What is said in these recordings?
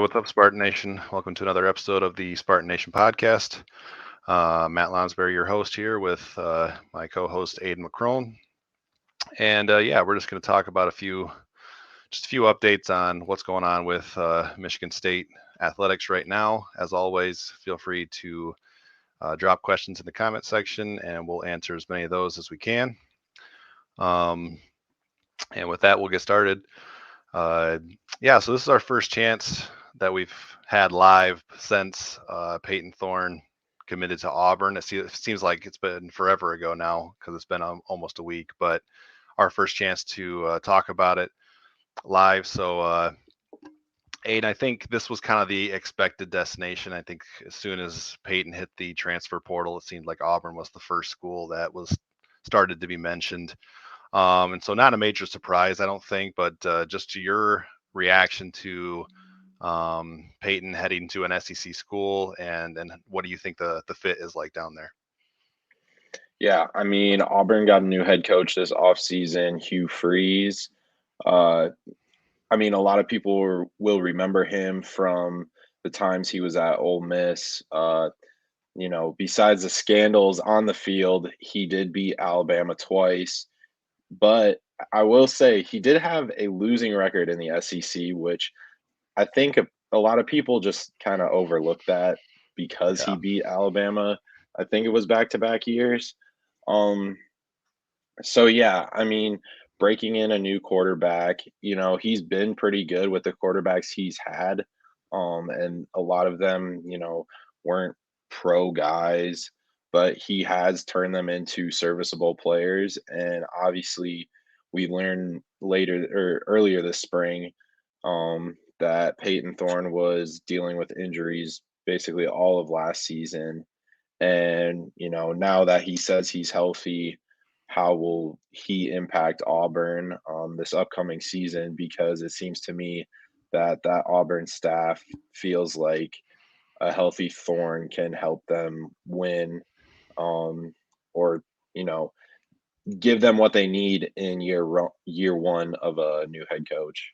what's up, Spartan Nation? Welcome to another episode of the Spartan Nation Podcast. Matt Lonsberry, your host here with my co-host Aiden McCrone. And we're just going to talk about just a few updates on what's going on with Michigan State athletics right now. As always, feel free to drop questions in the comment section, and we'll answer as many of those as we can. And with that, we'll get started. So this is our first chance that we've had live since Payton Thorne committed to Auburn. It seems like it's been forever ago now because it's been almost a week, but our first chance to talk about it live. So, Aiden, I think this was kind of the expected destination. I think as soon as Payton hit the transfer portal, it seemed like Auburn was the first school that was started to be mentioned. And so not a major surprise, I don't think, but just to your reaction to Payton heading to an SEC school, and what do you think the fit is like down there? Yeah, I mean, Auburn got a new head coach this offseason, Hugh Freeze. Uh, I mean, a lot of people will remember him from the times he was at Ole Miss. Besides the scandals on the field, he did beat Alabama twice. But I will say he did have a losing record in the SEC, which I think a lot of people just kind of overlook that because he Yeah. beat Alabama. I think it was back-to-back years. Um, so yeah, I mean, breaking in a new quarterback, he's been pretty good with the quarterbacks he's had. And a lot of them, weren't pro guys, but he has turned them into serviceable players. And obviously, we learned later or earlier this spring that Peyton Thorne was dealing with injuries basically all of last season. And, now that he says he's healthy, how will he impact Auburn this upcoming season? Because it seems to me that Auburn staff feels like a healthy Thorne can help them win, or you know give them what they need in year one of a new head coach.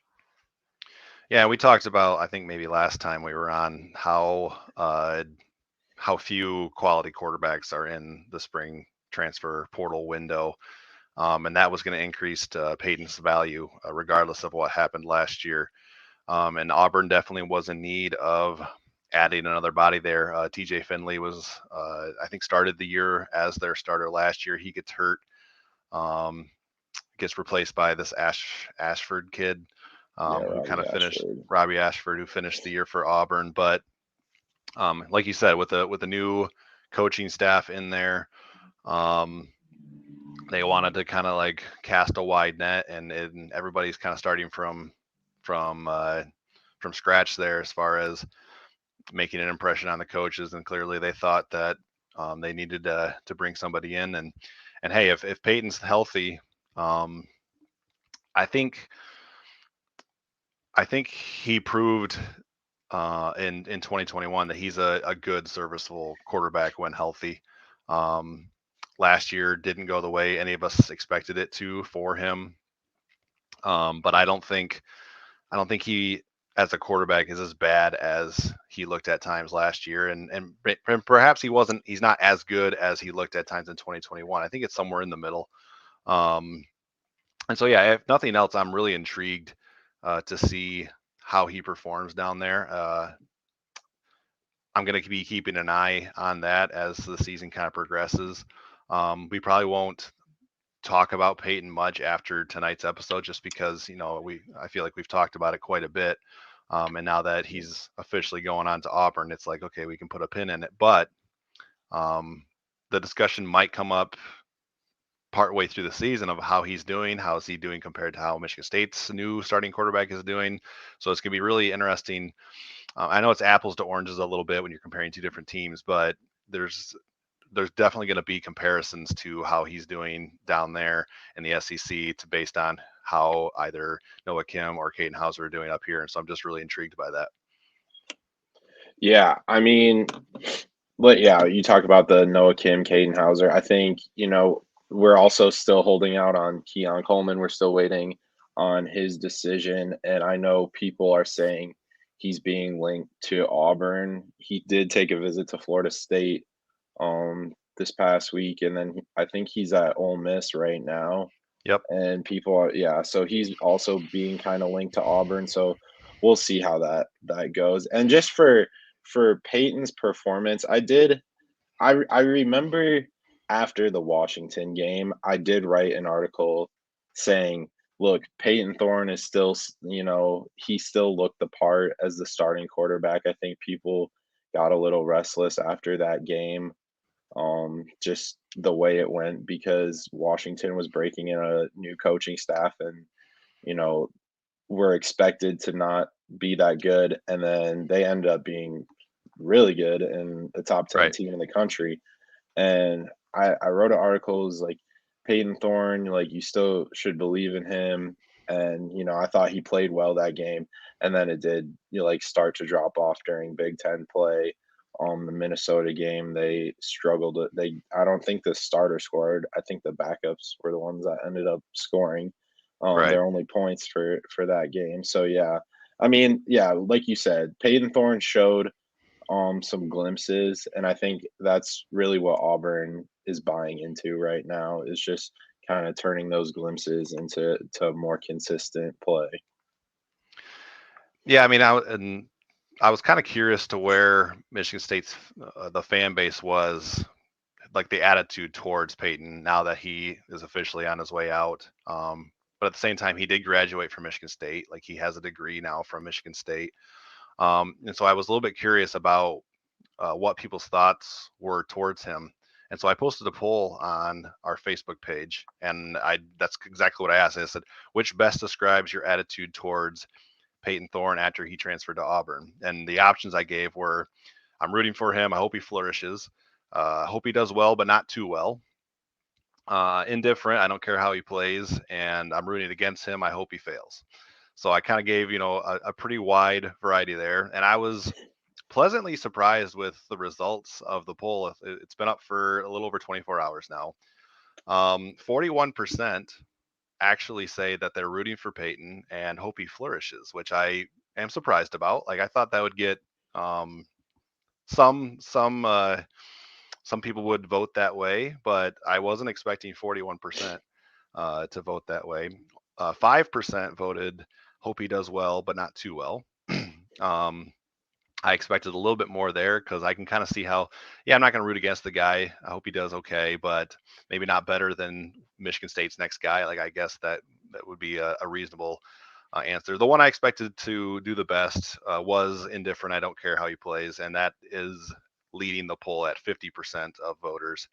Yeah, we talked about, I think maybe last time we were on, how few quality quarterbacks are in the spring transfer portal window. And that was going to increase Peyton's value, regardless of what happened last year. And Auburn definitely was in need of adding another body there. TJ Finley was, I think, started the year as their starter last year. He gets hurt, um, gets replaced by this Ashford kid, Yeah, who kind Robbie of finished Ashford. Robbie Ashford, who finished the year for Auburn. But like you said, with the new coaching staff in there, um, they wanted to kind of like cast a wide net, and everybody's kind of starting from uh, from scratch there as far as making an impression on the coaches. And clearly, they thought that they needed to bring somebody in, and hey, if Peyton's healthy, um, I think I think he proved in 2021 that he's a good serviceable quarterback when healthy. Um, Last year didn't go the way any of us expected it to for him. But I don't think he as a quarterback is as bad as he looked at times last year, and perhaps he's not as good as he looked at times in 2021. I think it's somewhere in the middle. Um, and so yeah, if nothing else, I'm really intrigued to see how he performs down there. I'm going to be keeping an eye on that as the season kind of progresses. We probably won't talk about Peyton much after tonight's episode, just because I feel like we've talked about it quite a bit. And now that he's officially going on to Auburn, it's like, okay, we can put a pin in it. But um, the discussion might come up partway through the season of how he's doing. How is he doing compared to how Michigan State's new starting quarterback is doing? So it's going to be really interesting. I know it's apples to oranges a little bit when you're comparing two different teams, but there's definitely going to be comparisons to how he's doing down there in the SEC to based on how either Noah Kim or Caden Hauser are doing up here. And so I'm just really intrigued by that. Yeah, I mean, but yeah, you talk about the Noah Kim, Caden Hauser. I think, we're also still holding out on Keon Coleman. We're still waiting on his decision. And I know people are saying he's being linked to Auburn. He did take a visit to Florida State this past week, and then I think he's at Ole Miss right now. Yep. And people are, yeah, so he's also being kind of linked to Auburn. So we'll see how that goes. And just for Peyton's performance, I remember after the Washington game, I did write an article saying, look, Payton Thorne is still, he still looked the part as the starting quarterback. I think people got a little restless after that game, just the way it went because Washington was breaking in a new coaching staff and, you know, were expected to not be that good. And then they ended up being really good and a top 10 Right. team in the country. And I wrote an article, it was like Payton Thorne, like you still should believe in him. And, I thought he played well that game. And then it did, like start to drop off during Big Ten play. The Minnesota game, they struggled. I don't think the starter scored. I think the backups were the ones that ended up scoring Right. their only points for that game. So yeah, I mean, yeah, like you said, Payton Thorne showed some glimpses, and I think that's really what Auburn is buying into right now is just kind of turning those glimpses into more consistent play. Yeah, I mean, I was kind of curious to where Michigan State's the fan base was, like the attitude towards Peyton now that he is officially on his way out. But at the same time, he did graduate from Michigan State. Like he has a degree now from Michigan State. And so I was a little bit curious about what people's thoughts were towards him. And so I posted a poll on our Facebook page, and that's exactly what I asked. I said, which best describes your attitude towards Payton Thorne after he transferred to Auburn? And the options I gave were, I'm rooting for him. I hope he flourishes. I hope he does well, but not too well. Indifferent. I don't care how he plays, and I'm rooting against him. I hope he fails. So I kind of gave, a pretty wide variety there, and I was pleasantly surprised with the results of the poll. It's been up for a little over 24 hours now. 41% actually say that they're rooting for Peyton and hope he flourishes, which I am surprised about. Like I thought that would get um, some some people would vote that way, but I wasn't expecting 41% to vote that way. 5% voted hope he does well, but not too well. um, I expected a little bit more there because I can kind of see how, yeah, I'm not going to root against the guy. I hope he does okay, but maybe not better than Michigan State's next guy. Like I guess that would be a reasonable answer. The one I expected to do the best was indifferent. I don't care how he plays, and that is leading the poll at 50% of voters,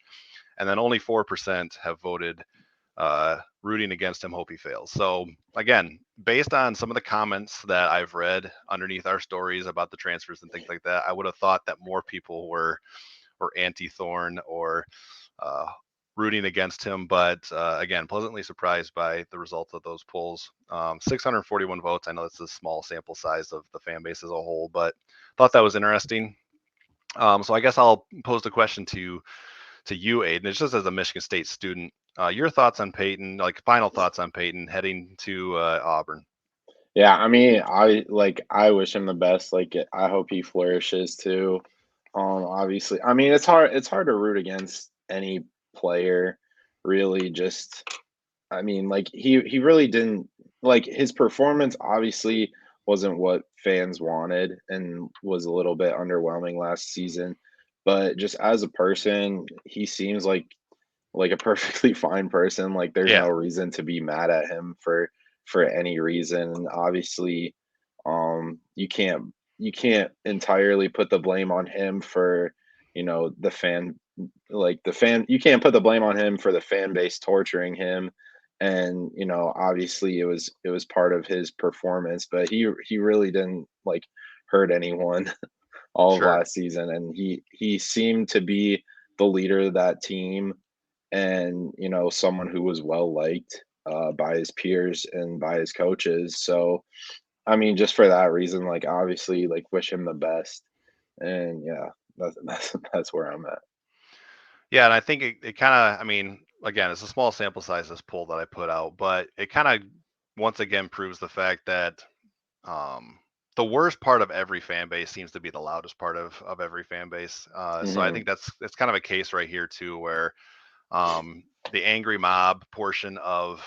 and then only 4% have voted rooting against him, hope he fails. So again, based on some of the comments that I've read underneath our stories about the transfers and things like that, I would have thought that more people were anti-Thorne or uh, rooting against him. But again, pleasantly surprised by the results of those polls. 641 votes. I know that's a small sample size of the fan base as a whole, but thought that was interesting. So I guess I'll pose the question to you, Aiden. It's just as a Michigan State student. Your thoughts on Peyton, like final thoughts on Peyton heading to Auburn. Yeah, I mean, I wish him the best. Like I hope he flourishes too. Obviously, I mean, it's hard to root against any player really. Just I mean, like he really didn't, like his performance obviously wasn't what fans wanted and was a little bit underwhelming last season. But just as a person, he seems like a perfectly fine person. Like there's Yeah, no reason to be mad at him for any reason. And obviously, you can't entirely put the blame on him for the fan, you can't put the blame on him for the fan base torturing him. And obviously it was part of his performance, but he really didn't like hurt anyone all of sure. last season, and he seemed to be the leader of that team, and someone who was well liked by his peers and by his coaches. So I mean, just for that reason, like obviously, like wish him the best. And yeah, that's where I'm at. Yeah, and I think it kind of, I mean, again, it's a small sample size, this poll that I put out, but it kind of once again proves the fact that um, the worst part of every fan base seems to be the loudest part of every fan base. So I Hmm. think that's kind of a case right here too, where the angry mob portion of,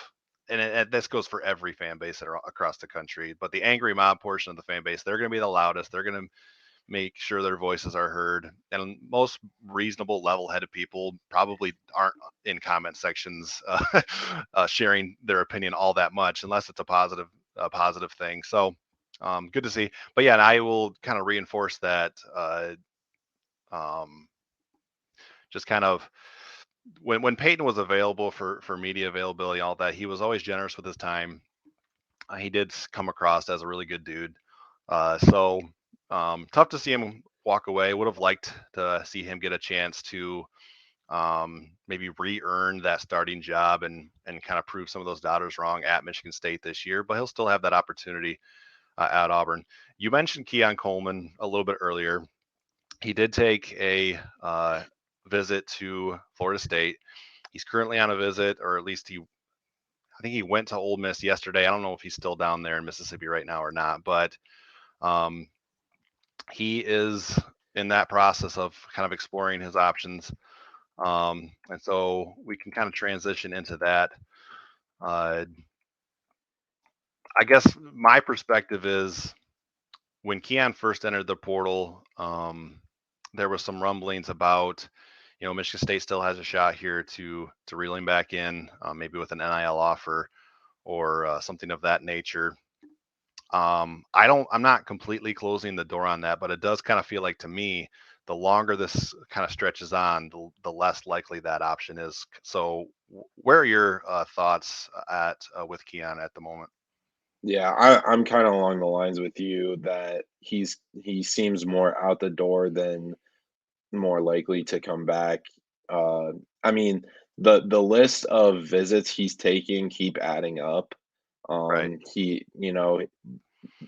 and this goes for every fan base across the country, but the angry mob portion of the fan base, they're going to be the loudest. They're going to make sure their voices are heard. And most reasonable, level-headed people probably aren't in comment sections sharing their opinion all that much, unless it's a positive thing. So good to see. But yeah, and I will kind of reinforce that. Um, just kind of when Peyton was available for media availability, all that, he was always generous with his time. He did come across as a really good dude. So tough to see him walk away. Would have liked to see him get a chance to maybe re-earn that starting job and kind of prove some of those doubters wrong at Michigan State this year. But he'll still have that opportunity at Auburn. You mentioned Keon Coleman a little bit earlier. He did take a visit to Florida State. He's currently on a visit, or at least I think he went to Ole Miss yesterday. I don't know if he's still down there in Mississippi right now or not, but um, he is in that process of kind of exploring his options. And so we can kind of transition into that. Uh, I guess my perspective is when Keon first entered the portal, there was some rumblings about, Michigan State still has a shot here to reel him back in, maybe with an NIL offer or something of that nature. I'm not completely closing the door on that, but it does kind of feel like to me, the longer this kind of stretches on, the less likely that option is. So, where are your thoughts at with Keon at the moment? Yeah, I'm kind of along the lines with you that he seems more out the door than more likely to come back. I mean, the list of visits he's taking keep adding up. Right,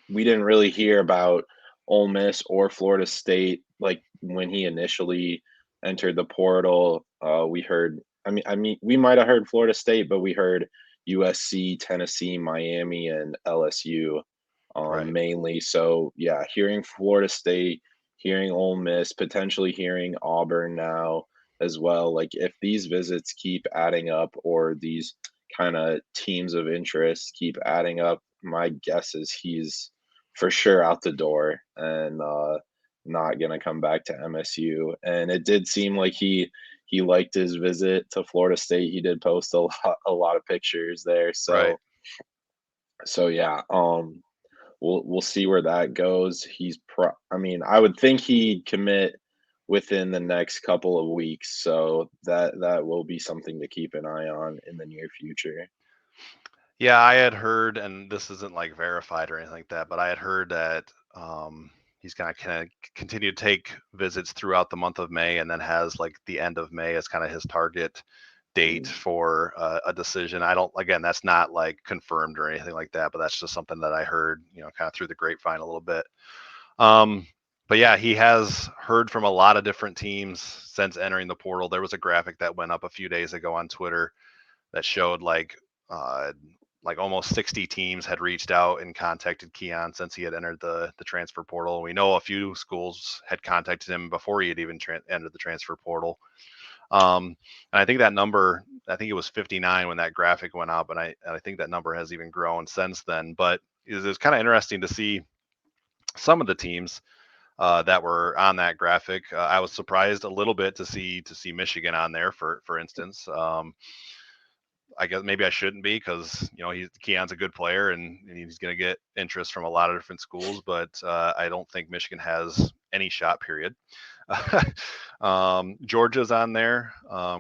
We didn't really hear about Ole Miss or Florida State like when he initially entered the portal. We heard, I mean, we might have heard Florida State, but we heard USC, Tennessee, Miami, and LSU right, mainly. So yeah, hearing Florida State, hearing Ole Miss, potentially hearing Auburn now as well. Like if these visits keep adding up, or these kind of teams of interest keep adding up, my guess is he's for sure out the door and not gonna come back to MSU. And it did seem like he liked his visit to Florida State. He did post a lot of pictures there. right. So yeah, we'll see where that goes. I mean, I would think he'd commit within the next couple of weeks, so that will be something to keep an eye on in the near future. Yeah, I had heard, and this isn't like verified or anything like that, but I had heard that he's going to kind of continue to take visits throughout the month of May, and then has like the end of May as kind of his target date Mm. for a decision. I don't, again, that's not like confirmed or anything like that, but that's just something that I heard, kind of through the grapevine a little bit. Um, but yeah, he has heard from a lot of different teams since entering the portal. There was a graphic that went up a few days ago on Twitter that showed uh, like almost 60 teams had reached out and contacted Keon since he had entered the transfer portal. We know a few schools had contacted him before he had even entered the transfer portal. And I think that number, I think it was 59 when that graphic went up, and I think that number has even grown since then. But it's kind of interesting to see some of the teams that were on that graphic. I was surprised a little bit to see Michigan on there, for instance. I guess maybe I shouldn't be, because Keon's a good player, and he's going to get interest from a lot of different schools, but I don't think Michigan has any shot. Period. Georgia's on there.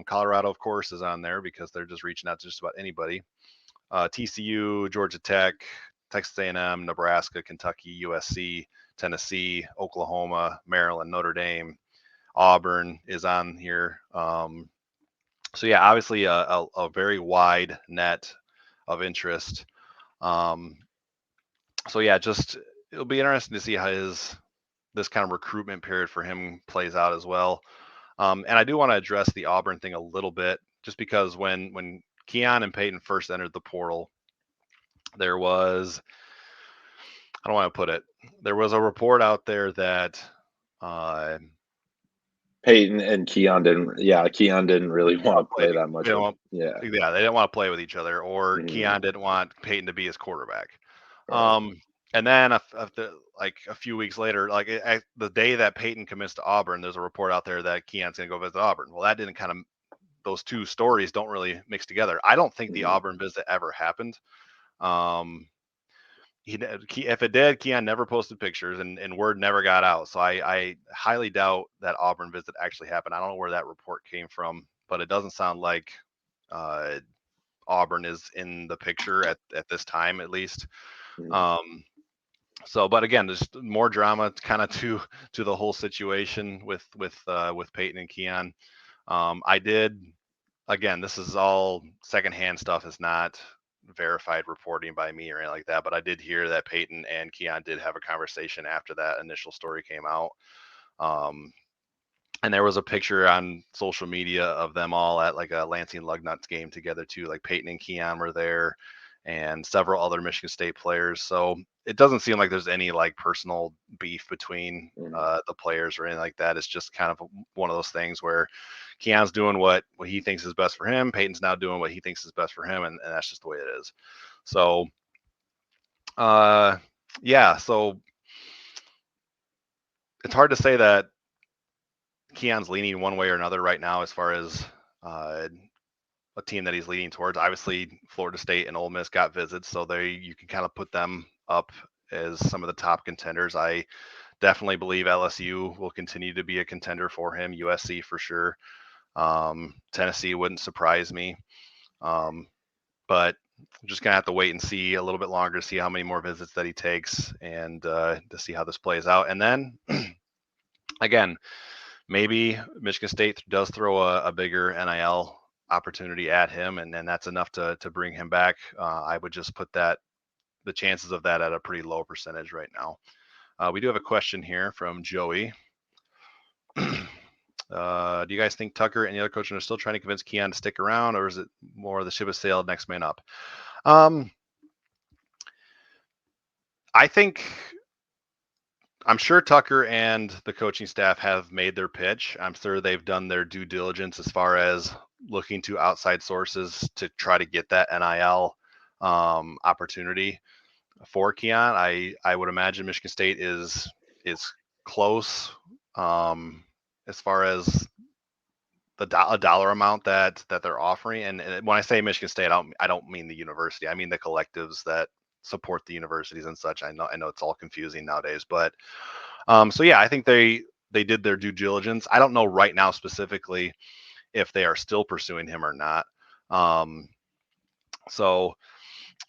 Colorado, of course, is on there because they're just reaching out to just about anybody. TCU, Georgia Tech, Texas A&M, Nebraska, Kentucky, USC, Tennessee, Oklahoma, Maryland, Notre Dame, Auburn is on here. So yeah, obviously a very wide net of interest. Um, so yeah, just it'll be interesting to see how this kind of recruitment period for him plays out as well. And I do want to address the Auburn thing a little bit, just because when Keon and Peyton first entered the portal, there was I don't want to put it. There was a report out there that uh, Peyton and Keon didn't. Yeah, Keon didn't really they don't want to play. play that They much don't with. want, Yeah. yeah, they didn't want to play with each other, or Mhm. Keon didn't want Peyton to be his quarterback. Right. And then like a few weeks later, like the day that Peyton commits to Auburn, there's a report out there that Keon's going to go visit Auburn. Well, that didn't kind of those two stories don't really mix together. I don't think the Mhm. Auburn visit ever happened. Um, if it did, Keon never posted pictures, and word never got out. So I highly doubt that Auburn visit actually happened. I don't know where that report came from, but it doesn't sound like uh, Auburn is in the picture at this time, at least. Mhm. Um, so, but again, there's more drama kind of to the whole situation with Peyton and Keon. I did again, this is all secondhand stuff. It's not verified reporting by me or anything like that. But I did hear that Peyton and Keon did have a conversation after that initial story came out. Um, and there was a picture on social media of them all at like a Lansing Lugnuts game together too. Like Peyton and Keon were there, and several other Michigan State players. So it doesn't seem like there's any like personal beef between Mhm. the players or anything like that. It's just kind of one of those things where Keon's doing what he thinks is best for him. Peyton's now doing what he thinks is best for him, and that's just the way it is. So, uh, yeah. So it's hard to say that Keon's leaning one way or another right now as far as uh, a team that he's leaning towards. Obviously, Florida State and Ole Miss got visits, so you can kind of put them up as some of the top contenders. I definitely believe LSU will continue to be a contender for him. USC for sure. Tennessee wouldn't surprise me, um, but I'm just gonna have to wait and see a little bit longer to see how many more visits that he takes and to see how this plays out. And then again, maybe Michigan State does throw a bigger NIL opportunity at him, and that's enough to bring him back. I would just put the chances of that at a pretty low percentage right now. We do have a question here from Joey. Do you guys think Tucker and the other coaches are still trying to convince Keon to stick around, or is it more the ship has sailed, next man up? Um, I think I'm sure Tucker and the coaching staff have made their pitch. I'm sure they've done their due diligence as far as looking to outside sources to try to get that NIL opportunity for Keon. I would imagine Michigan State is close um, as far as a dollar amount that they're offering. And when I say Michigan State, I don't mean the university. I mean the collectives that support the universities and such. I know it's all confusing nowadays, but so yeah, I think they did their due diligence. I don't know right now specifically if they are still pursuing him or not. Um, so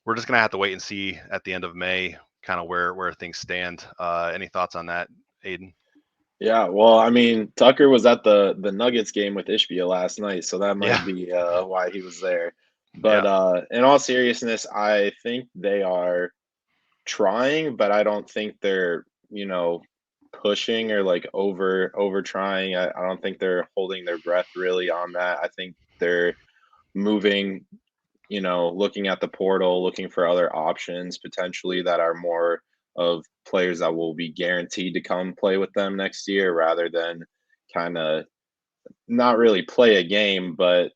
we're just gonna have to wait and see at the end of May, kind of where things stand. Any thoughts on that, Aiden? Yeah, well, I mean, Tucker was at the Nuggets game with Ishbia last night, so that Yeah, might be why he was there. But yeah, in all seriousness, I think they are trying, but I don't think they're, pushing or like over trying. I don't think they're holding their breath really on that. I think they're moving, looking at the portal, looking for other options potentially that are more of players that will be guaranteed to come play with them next year rather than kind of not really play a game, but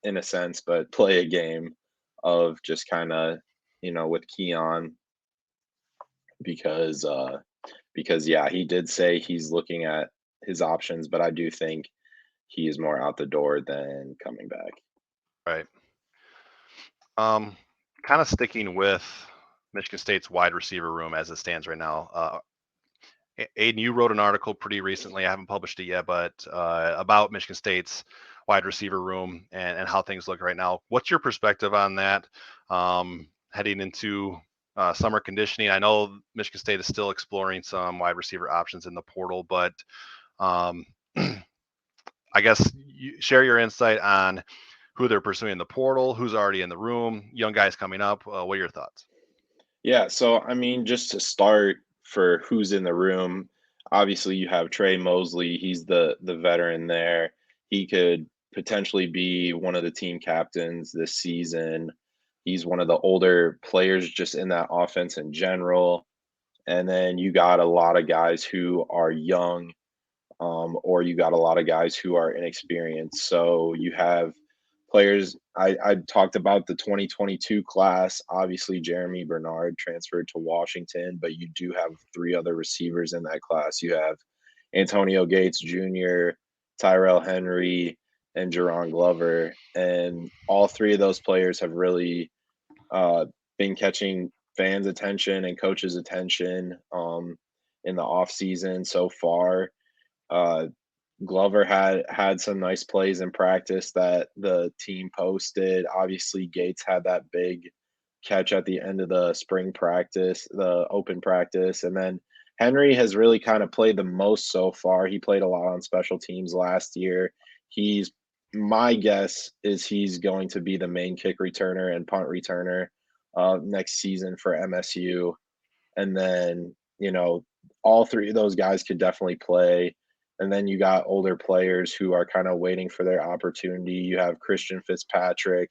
in a sense, but play a game of just kind of, with Keon because because yeah, he did say he's looking at his options, but I do think he is more out the door than coming back. right. Um, Kind of sticking with Michigan State's wide receiver room as it stands right now. Aiden, you wrote an article pretty recently. I haven't published it yet, but about Michigan State's wide receiver room and how things look right now. What's your perspective on that heading into summer conditioning? I know Michigan State is still exploring some wide receiver options in the portal, but um, I guess you share your insight on who they're pursuing in the portal, who's already in the room, young guys coming up. What are your thoughts? Yeah, so I mean, just to start for who's in the room, obviously you have Trey Mosley. He's the veteran there. He could potentially be one of the team captains this season. He's one of the older players just in that offense in general. and then you got a lot of guys who are young, or you got a lot of guys who are inexperienced. So you have players. I talked about the 2022 class. Obviously, Jeremy Bernard transferred to Washington, but you do have three other receivers in that class. You have Antonio Gates Jr., Tyrell Henry, and Jerron Glover. And all three of those players have really uh, been catching fans' attention and coaches' attention in the off season so far. Uh, Glover had some nice plays in practice that the team posted. Obviously, Gates had that big catch at the end of the spring practice, the open practice, and then Henry has really kind of played the most so far. He played a lot on special teams last year. He's My guess is he's going to be the main kick returner and punt returner next season for MSU. And then, all three of those guys could definitely play. And then you got older players who are kind of waiting for their opportunity. You have Christian Fitzpatrick.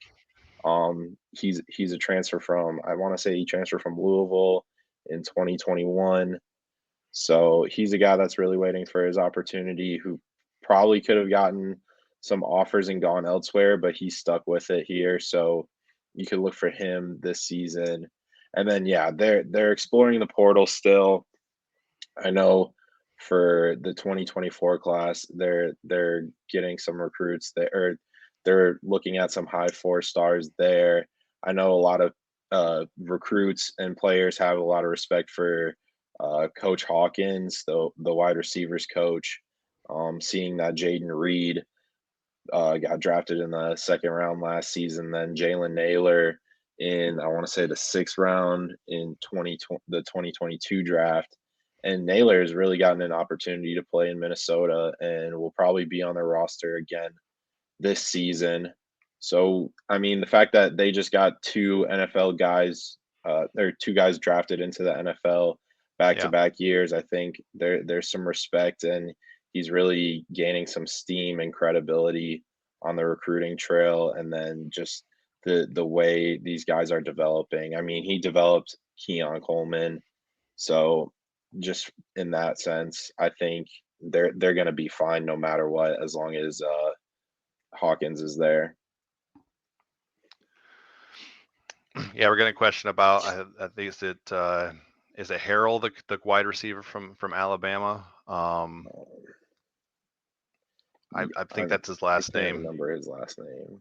He's a transfer from, I want to say he transferred from Louisville in 2021. So he's a guy that's really waiting for his opportunity, who probably could have gotten some offers and gone elsewhere, but he's stuck with it here. So you could look for him this season. And then yeah, they're exploring the portal still. I know for the 2024 class, they're getting some recruits that or they're looking at some high four stars there. I know a lot of recruits and players have a lot of respect for Coach Hawkins, the wide receivers coach. Seeing that Jaden Reed got drafted in the second round last season, then Jalen Naylor in, I want to say, the sixth round in the 2022 draft. And Naylor has really gotten an opportunity to play in Minnesota and will probably be on their roster again this season. So, I mean, the fact that they just got two NFL guys, or two guys drafted into the NFL back to Yeah. back years, I think there's some respect, and he's really gaining some steam and credibility on the recruiting trail. And then just the way these guys are developing. I mean, he developed Keon Coleman, so just in that sense, I think they're going to be fine no matter what, as long as Hawkins is there. Yeah, we're getting a question about. I think is it Harrell, the wide receiver from Alabama. I I think that's his I last can't name. remember his last name.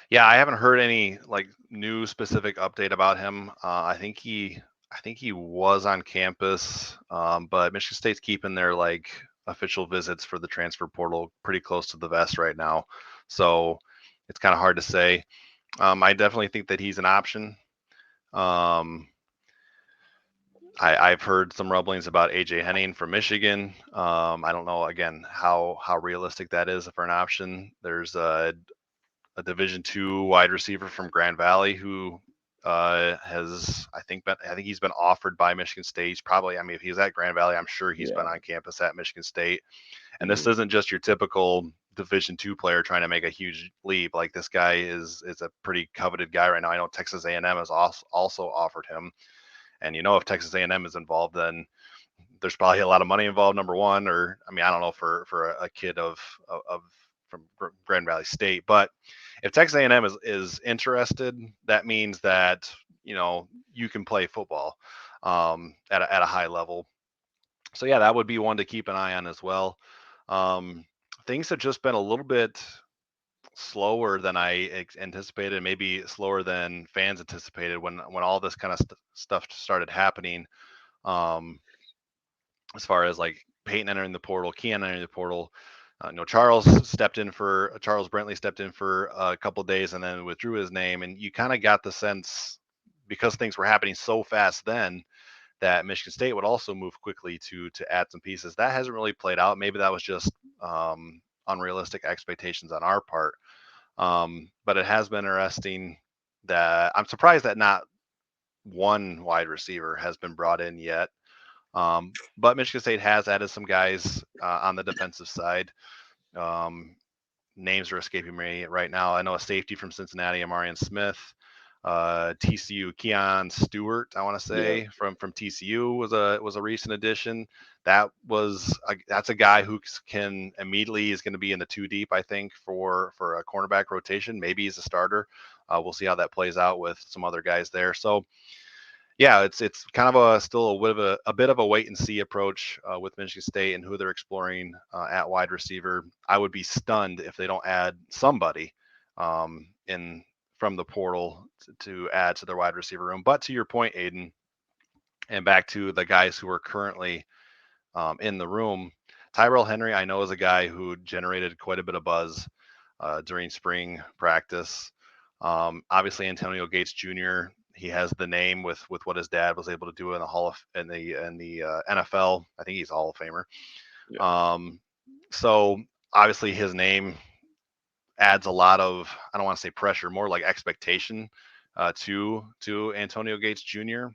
Yeah, I haven't heard any like new specific update about him. I think he was on campus, but Michigan State's keeping their like official visits for the transfer portal pretty close to the vest right now, so it's kind of hard to say. I definitely think that he's an option. Um, I've heard some rumblings about AJ Henning from Michigan. I don't know again how realistic that is for an option. There's a Division II wide receiver from Grand Valley who has I think he's been offered by Michigan State. He's probably, I mean, if he's at Grand Valley, I'm sure he's been Yeah. on campus at Michigan State. And this Mhm. isn't just your typical Division II player trying to make a huge leap. Like this guy is a pretty coveted guy right now. I know Texas A&M has also offered him, and if Texas A&M is involved, then there's probably a lot of money involved. Number one, or I mean, I don't know for a kid of from Grand Valley State, but if Texas A&M is interested, that means that you can play football at a high level. So yeah, that would be one to keep an eye on as well. Um, Things have just been a little bit slower than I anticipated, maybe slower than fans anticipated when all this kind of stuff started happening. Um, as far as like Payton entering the portal, Keon entering the portal. Charles Brentley stepped in for a couple of days and then withdrew his name, and you kind of got the sense because things were happening so fast then that Michigan State would also move quickly to add some pieces. That hasn't really played out. Maybe that was just unrealistic expectations on our part. But it has been interesting that I'm surprised that not one wide receiver has been brought in yet. But Michigan State has added some guys on the defensive side. Um, Names are escaping me right now. I know a safety from Cincinnati, Amarian Smith. TCU. Keon Stewart, I want to Yeah. say from TCU was a recent addition. That's a guy who can immediately is going to be in the two deep, I think, for a cornerback rotation. Maybe he's a starter. We'll see how that plays out with some other guys there. So yeah, it's kind of still a bit of a wait and see approach with Michigan State and who they're exploring at wide receiver. I would be stunned if they don't add somebody in from the portal to add to their wide receiver room. But to your point, Aiden, and back to the guys who are currently in the room, Tyrell Henry, I know, is a guy who generated quite a bit of buzz during spring practice. Obviously, Antonio Gates Jr. He has the name with what his dad was able to do in the NFL. I think he's a Hall of Famer. Yeah. So obviously, his name adds a lot of, I don't want to say pressure, more like expectation to Antonio Gates Jr.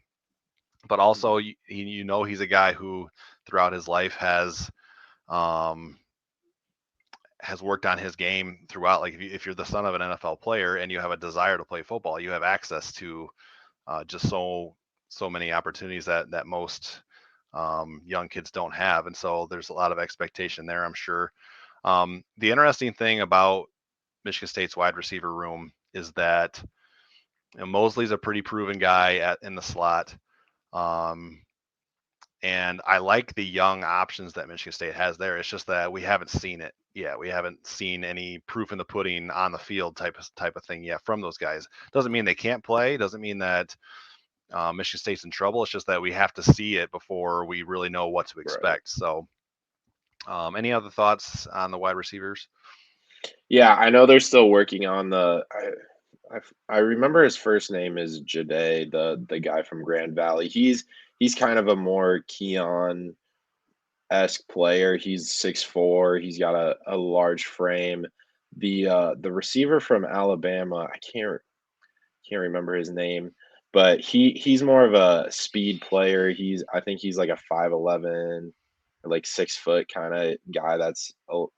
But also, he's a guy who throughout his life um, has worked on his game throughout. Like if you're the son of an NFL player and you have a desire to play football, you have access to just so many opportunities that most young kids don't have, and so there's a lot of expectation there, I'm sure. The interesting thing about Michigan State's wide receiver room is that Mosley's a pretty proven guy in the slot. Um, and I like the young options that Michigan State has there. It's just that we haven't seen it yet. We haven't seen any proof in the pudding on the field type of thing yet from those guys. Doesn't mean they can't play. Doesn't mean that Michigan State's in trouble. It's just that we have to see it before we really know what to Right. expect. So, any other thoughts on the wide receivers? Yeah, I know they're still working on I remember his first name is Jade, the guy from Grand Valley. He's kind of a more Keon esque player. He's 6'4". He's got a large frame. The receiver from Alabama, can't remember his name, but he's more of a speed player. I think he's like a 5'11", like 6 foot kind of guy that's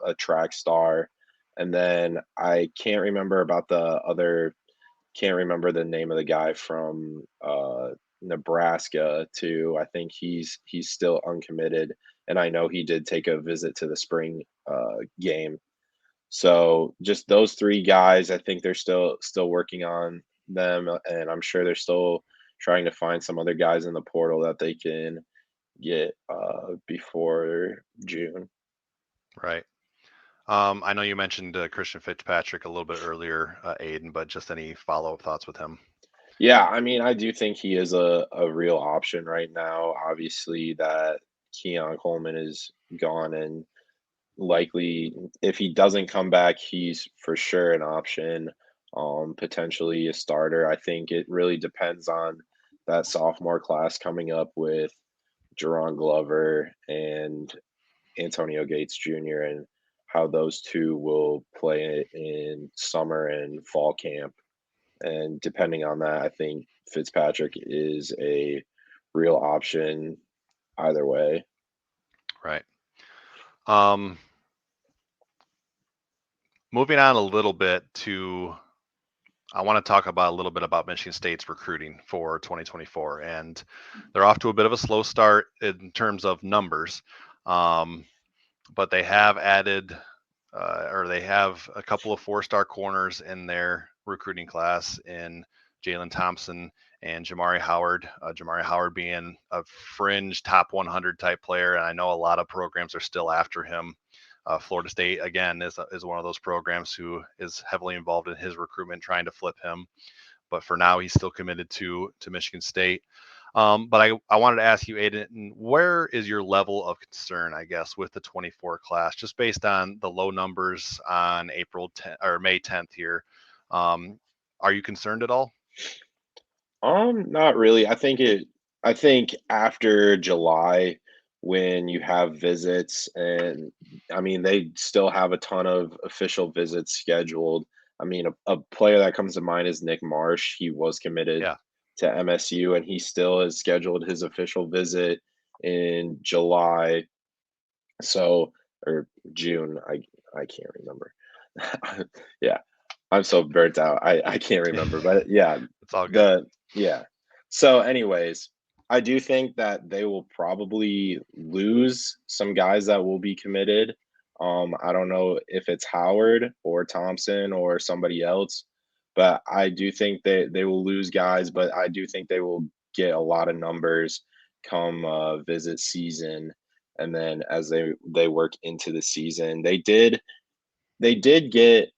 a track star. And then I can't remember the name of the guy from Nebraska too. I think he's still uncommitted, and I know he did take a visit to the spring game. So just those three guys, I think they're still working on them, and I'm sure they're still trying to find some other guys in the portal that they can get before June. Right. I know you mentioned Christian Fitzpatrick a little bit earlier, Aiden, but just any follow up thoughts with him? Yeah, I mean, I do think he is a real option right now. Obviously, that Keon Coleman is gone, and likely if he doesn't come back, he's for sure an option, potentially a starter. I think it really depends on that sophomore class coming up with Jerron Glover and Antonio Gates Jr. and how those two will play in summer and fall camp. And depending on that, I think Fitzpatrick is a real option either way. Right. Um, Moving on a little bit to, I want to talk about a little bit about Michigan State's recruiting for 2024, and they're off to a bit of a slow start in terms of numbers, um, but they have added, or they have a couple of four-star corners in their recruiting class in Jalen Thompson and Jamari Howard. Jamari Howard being a fringe top 100 type player, and I know a lot of programs are still after him. Florida State again is one of those programs who is heavily involved in his recruitment, trying to flip him. But for now, he's still committed to Michigan State. But I wanted to ask you, Aiden, where is your level of concern, I guess, with the 24 class, just based on the low numbers on April 10th or May 10th here? Um, are you concerned at all? Not really. I think after July, when you have visits, and I mean they still have a ton of official visits scheduled. I mean, a player that comes to mind is Nick Marsh. He was committed Yeah, to MSU, and he still has scheduled his official visit in July. So, or June. I can't remember. Yeah. I'm so burnt out. I can't remember, but yeah, It's all good. the yeah. So, anyways, I do think that they will probably lose some guys that will be committed. I don't know if it's Howard or Thompson or somebody else, but I do think they will lose guys, but I do think they will get a lot of numbers come visit season, and then as they work into the season, they did get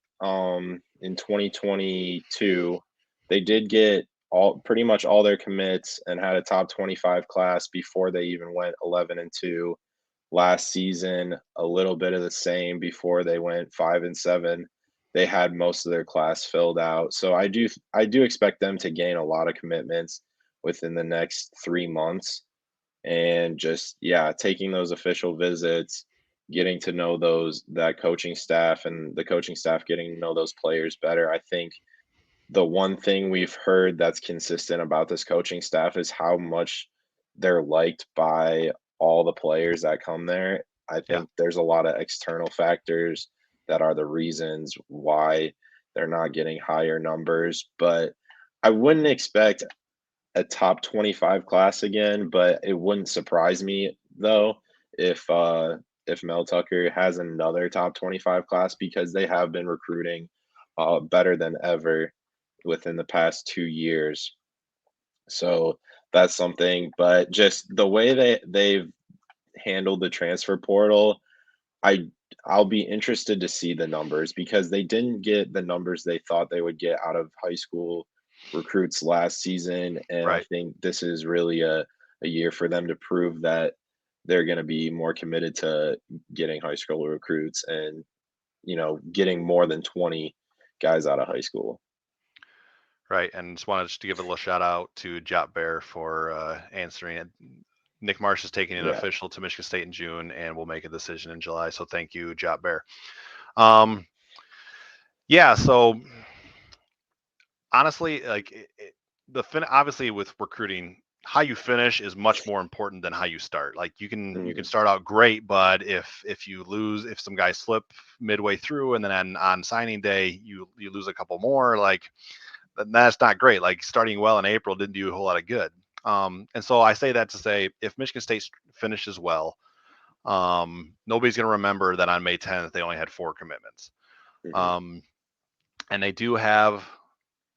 in 2022, they did get all pretty much all their commits and had a top 25 class before they even went 11-2. Last season, a little bit of the same before they went 5-7. They had most of their class filled out. So I do expect them to gain a lot of commitments within the next 3 months, and just yeah, taking those official visits, getting to know those that coaching staff, and the coaching staff getting to know those players better. I think the one thing we've heard that's consistent about this coaching staff is how much they're liked by all the players that come there. I Yeah. think there's a lot of external factors that are the reasons why they're not getting higher numbers, but I wouldn't expect a top 25 class again, but it wouldn't surprise me though if Mel Tucker has another top 25 class, because they have been recruiting better than ever within the past 2 years. So that's something. But just the way they've handled the transfer portal, I I'll be interested to see the numbers, because they didn't get the numbers they thought they would get out of high school recruits last season, and I Right. think this is really a year for them to prove that they're going to be more committed to getting high school recruits, and getting more than 20 guys out of high school. Right. And just wanted to give a little shout out to Jot Bear for answering it. Nick Marsh is taking an Yeah. official to Michigan State in June and will make a decision in July. So thank you, Jot Bear. Um, yeah. So honestly, like obviously with recruiting, how you finish is much more important than how you start. Like you can Mhm. start out great, but if you lose, if some guys slip midway through, and then on signing day you lose a couple more, like that's not great. Like starting well in April didn't do a whole lot of good. And so I say that to say, if Michigan State finishes well, nobody's going to remember that on May 10th they only had 4 commitments. Mhm. Um, and they do have,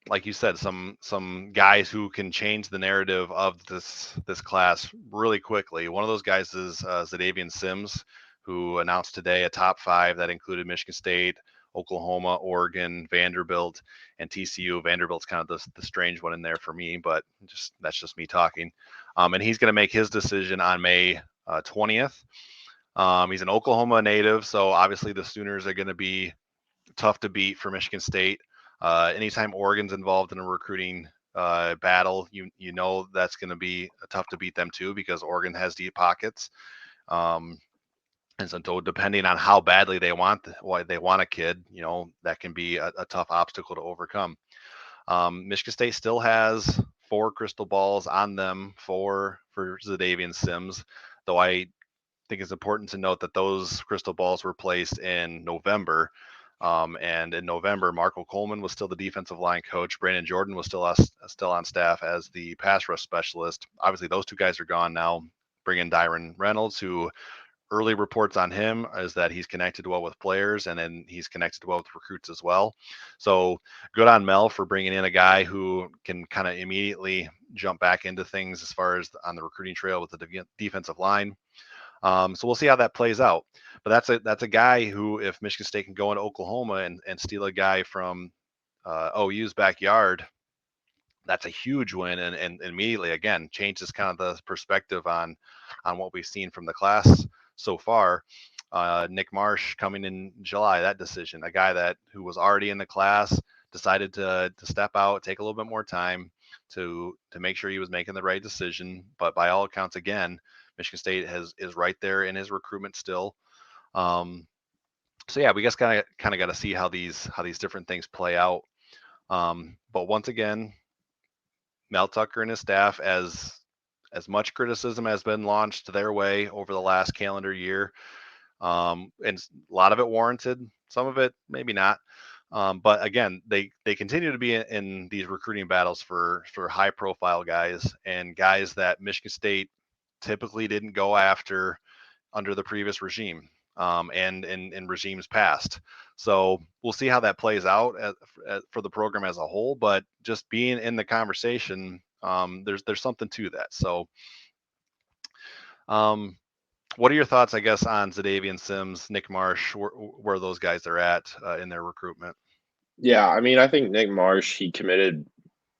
like you said, some guys who can change the narrative of this class really quickly. One of those guys is Zadavian Sims, who announced today a top 5 that included Michigan State, Oklahoma, Oregon, Vanderbilt, and TCU. Vanderbilt's kind of the strange one in there for me, but just that's just me talking. And he's going to make his decision on May 20th. He's an Oklahoma native, so obviously the Sooners are going to be tough to beat for Michigan State. Anytime Oregon's involved in a recruiting battle, you know that's going to be tough to beat them too, because Oregon has deep pockets. Um, and so depending on how badly why they want a kid, that can be a tough obstacle to overcome. Michigan State still has 4 crystal balls on them for Zadavian Sims, though I think it's important to note that those crystal balls were placed in November. And in November, Marco Coleman was still the defensive line coach. Brandon Jordan was still on staff as the pass rush specialist. Obviously, those 2 guys are gone now. Bring in Dyron Reynolds, who early reports on him is that he's connected well with players, and then he's connected well with recruits as well. So good on Mel for bringing in a guy who can kind of immediately jump back into things as far as on the recruiting trail with the defensive line. So we'll see how that plays out. But that's a guy who, if Michigan State can go into Oklahoma and steal a guy from OU's backyard, that's a huge win, and immediately again changes kind of the perspective on what we've seen from the class so far. Nick Marsh coming in July, that decision, a guy that who was already in the class decided to step out, take a little bit more time to make sure he was making the right decision. But by all accounts, again, Michigan State is right there in his recruitment still. Um, so yeah, we just kind of got to see how these different things play out. But once again, Mel Tucker and his staff, as much criticism has been launched their way over the last calendar year, and a lot of it warranted, some of it maybe not. But again, they continue to be in these recruiting battles for high profile guys and guys that Michigan State typically didn't go after under the previous regime, and in regimes past. So we'll see how that plays out for the program as a whole. But just being in the conversation, there's something to that. So, um, what are your thoughts, I guess, on Zadavian Sims, Nick Marsh, where those guys are at in their recruitment? Yeah, I mean, I think Nick Marsh, he committed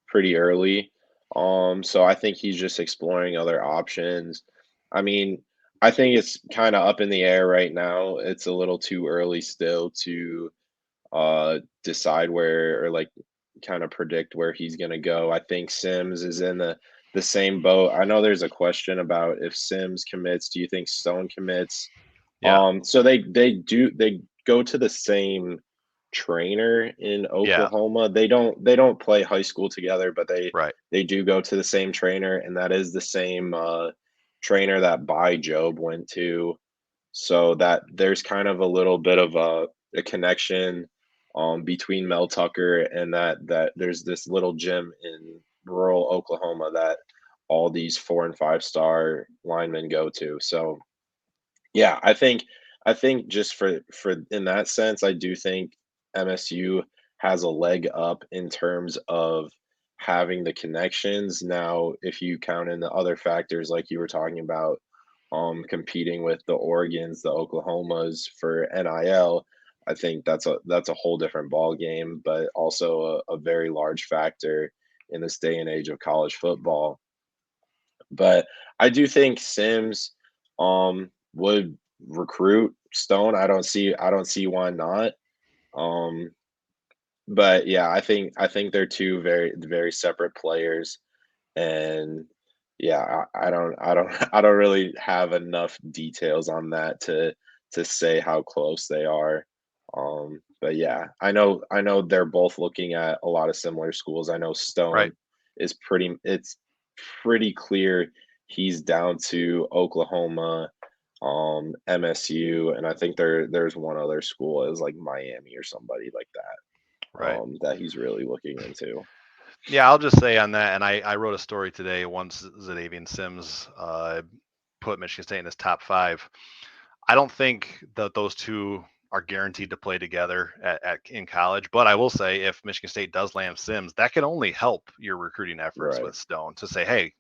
pretty early. So I think he's just exploring other options. I mean, I think it's kind of up in the air right now. It's a little too early still to decide where, or like kind of predict where he's going to go. I think Sims is in the same boat. I know there's a question about if Sims commits, do you think Stone commits? Yeah, So they go to the same trainer in yeah, Oklahoma. They don't play high school together, but right, they do go to the same trainer, and that is the same trainer that By Job went to. So that there's kind of a little bit of a connection between Mel Tucker and that there's this little gym in rural Oklahoma that all these 4 and 5 star linemen go to. So yeah, I think just for in that sense, I do think MSU has a leg up in terms of having the connections. Now, if you count in the other factors like you were talking about, competing with the Oregons, the Oklahomas for NIL, I think that's a whole different ball game, but also a very large factor in this day and age of college football. But I do think Sims would recruit Stone. I don't see why not. Um but yeah, I think they're two very separate players, and yeah, I don't really have enough details on that to say how close they are. But yeah, I know they're both looking at a lot of similar schools. I know right. Stone it's pretty clear he's down to Oklahoma, MSU, and I think there's one other school is like Miami or somebody like that, Right. that he's really looking into. Yeah, I'll just say on that, and I wrote a story today once Zadavian Sims put Michigan State in his top five. I don't think that those two are guaranteed to play together in college, but I will say if Michigan State does land Sims, that can only help your recruiting efforts Right. with Stone to say, hey,